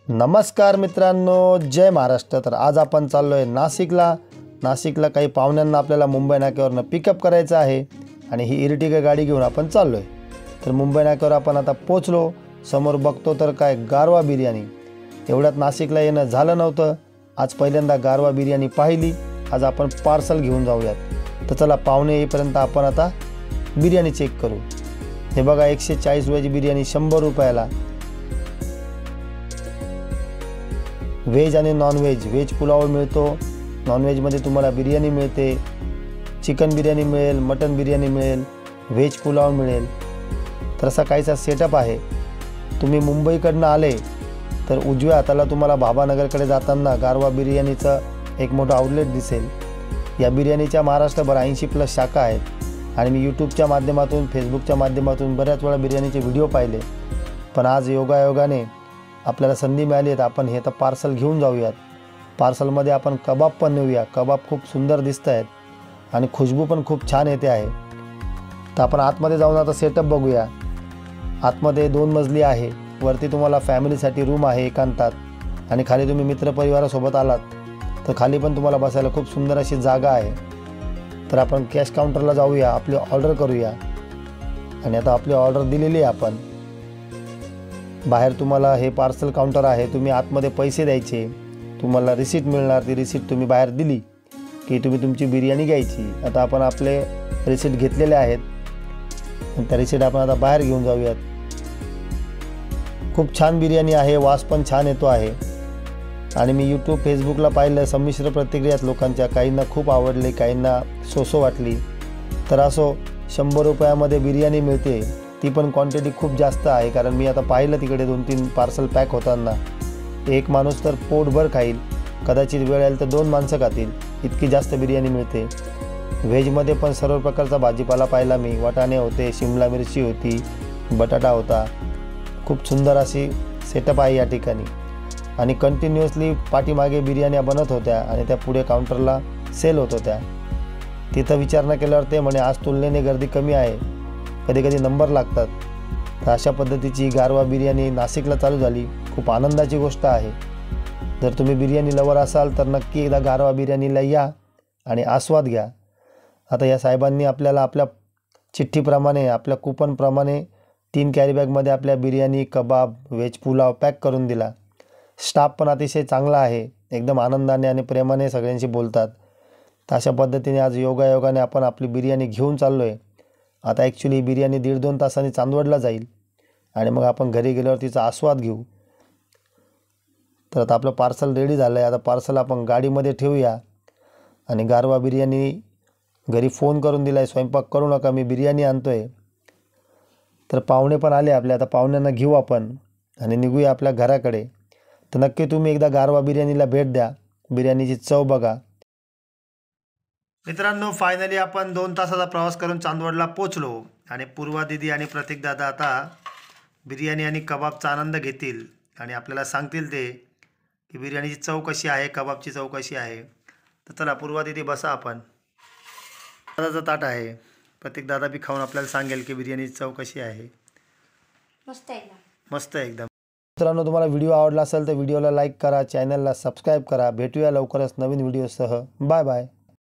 नमस्कार मित्रांनो, जय महाराष्ट्र। तर आज आपण चाललो आहे नाशिकला काही पाहुण्यांना आपल्याला मुंबई नाक्यावरनं पिकअप करायचं आहे आणि ही इर्टिगा गाडी घेऊन आपण चाललो आहे। तर मुंबई नाक्यावर आपण आता पोहोचलो। समोर बघतो तर काय गारवा बिर्याणी। एवढ्यात नाशिकला येणं झालं नव्हतं, आज पहिल्यांदा गारवा बिर्याणी पाहिली। आज आपण पार्सल घेऊन जाऊयात। तर चला, पाहुणे येईपर्यंत आपण आता बिर्याणी चेक करू। हे बघा, 140 रुपयाची बिर्याणी 100 रुपयाला। व्हेज आणि नॉनव्हेज, व्हेज पुलाव मिळतो, नॉनव्हेजमध्ये तुम्हाला बिर्याणी मिळते, चिकन बिर्याणी मिळेल, मटन बिर्याणी मिळेल, व्हेज पुलाव मिळेल। तर असा काहीसा सेटअप आहे। तुम्ही मुंबईकडनं आले तर उजव्या हाताला तुम्हाला भाभानगरकडे जाताना गारवा बिर्याणीचं एक मोठं आउटलेट दिसेल। या बिर्याणीच्या महाराष्ट्रभर 80+ शाखा आहेत आणि मी यूट्यूबच्या माध्यमातून, फेसबुकच्या माध्यमातून बऱ्याच वेळा बिर्याणीचे व्हिडिओ पाहिले। पण आज योगायोगाने आपल्याला संधी मिळाली आहे, तर आपण हे तर पार्सल घेऊन जाऊयात। पार्सलमध्ये आपण कबाब पण नेऊया। कबाब खूप सुंदर दिसत आहेत आणि खुशबू पण खूप छान येते आहे। तर आपण आतमध्ये जाऊन आता सेटअप बघूया। आतमध्ये 2 मजली आहे। वरती तुम्हाला फॅमिलीसाठी रूम आहे एकांतात आणि खाली तुम्ही मित्रपरिवारासोबत आलात तर खाली पण तुम्हाला बसायला खूप सुंदर अशी जागा आहे। तर आपण कॅश काउंटरला जाऊया, आपली ऑर्डर करूया। आणि आता आपली ऑर्डर दिलेली आहे आपण। बाहेर तुम्हाला हे पार्सल काउंटर आहे, तुम्ही आतमध्ये पैसे द्यायचे, तुम्हाला रिसीट मिळणार। ती रिसीट तुम्ही बाहेर दिली की तुम्ही तुमची बिर्याणी घ्यायची। आता आपण आपले रिसीट घेतलेले आहेत, त्या रिसीट आपण आता बाहेर घेऊन जाऊयात। खूप छान बिर्याणी आहे, वास पण छान येतो आहे आणि मी यूट्यूब फेसबुकला पाहिलं, संमिश्र प्रतिक्रिया लोकांच्या। काहींना खूप आवडली, काहींना सोसो वाटली। तर असो, 100 रुपयामध्ये बिर्याणी मिळते, ती पण क्वांटिटी खूप जास्त आहे। कारण मी आता पाहिलं तिकडे 2-3 पार्सल पॅक होताना, एक माणूस तर पोटभर खाईल, कदाचित वेळ आली तर 2 माणसं खातील, इतकी जास्त बिर्याणी मिळते। व्हेजमध्ये पण सर्व प्रकारचा भाजीपाला पाहिला मी। वाटाणे होते, शिमला मिरची होती, बटाटा होता। खूप सुंदर अशी सेटअप आहे या ठिकाणी आणि कंटिन्युअसली पाठीमागे बिर्याण्या बनत होत्या आणि त्या पुढे काउंटरला सेल होत होत्या। तिथं विचारणा केल्यावर ते म्हणे आज तुलनेने गर्दी कमी आहे, कधी नंबर लागतात। तर अशा पद्धतीची गारवा बिर्याणी नाशिकला चालू झाली। खूप आनंदाची गोष्ट आहे। जर तुम्ही बिर्याणी लवर असाल तर नक्की एकदा गारवा बिर्याणीला या आणि आस्वाद घ्या। आता या साहेबांनी आपल्याला आपल्या चिठ्ठीप्रमाणे, आपल्या कुपनप्रमाणे 3 कॅरी बॅगमध्ये आपल्या बिर्याणी, कबाब, व्हेज पुलाव पॅक करून दिला। स्टाफ पण अतिशय चांगला आहे, एकदम आनंदाने आणि प्रेमाने सगळ्यांशी बोलतात। तर अशा पद्धतीने आज योगायोगाने आपण आपली बिर्याणी घेऊन चाललो आहे। आता ॲक्च्युली बिर्याणी 1.5-2 तासांनी चांदवडला जाईल आणि मग आपण घरी गेल्यावर तिचा आस्वाद घेऊ। तर आता आपलं पार्सल रेडी झालं आहे। आता पार्सल आपण गाडीमध्ये ठेवूया आणि गारवा बिर्याणी घरी फोन करून दिला आहे, स्वयंपाक करू नका, मी बिर्याणी आणतो आहे। तर पाहुणे पण आले आपले, आता पाहुण्यांना घेऊ आपण आणि निघूया आपल्या घराकडे। तर नक्की तुम्ही एकदा गारवा बिर्याणीला भेट द्या, बिर्याणीची चव बघा। मित्रांनो, फायनली आपण 2 तासाचा प्रवास करून चांदवडला पोचलो आणि पूर्वा दीदी आणि प्रतीक दादा आता बिर्याणी आणि कबाबचा आनंद घेतील आणि आपल्याला सांगतील ते की बिर्याणीची चव कशी आहे, कबाबची चव कशी आहे। तर चला पूर्वा दीदी, बसा आपण। दादाचं ताट आहे, प्रतीक दादा बी खाऊन आपल्याला सांगेल की बिर्याणीची चव कशी आहे। मस्त आहे ना? मस्त एकदम। मित्रांनो, तुम्हाला व्हिडिओ आवडला असेल तर व्हिडिओला लाईक करा, चॅनलला सबस्क्राईब करा। भेटूया लवकरच नवीन व्हिडिओसह। Bye bye.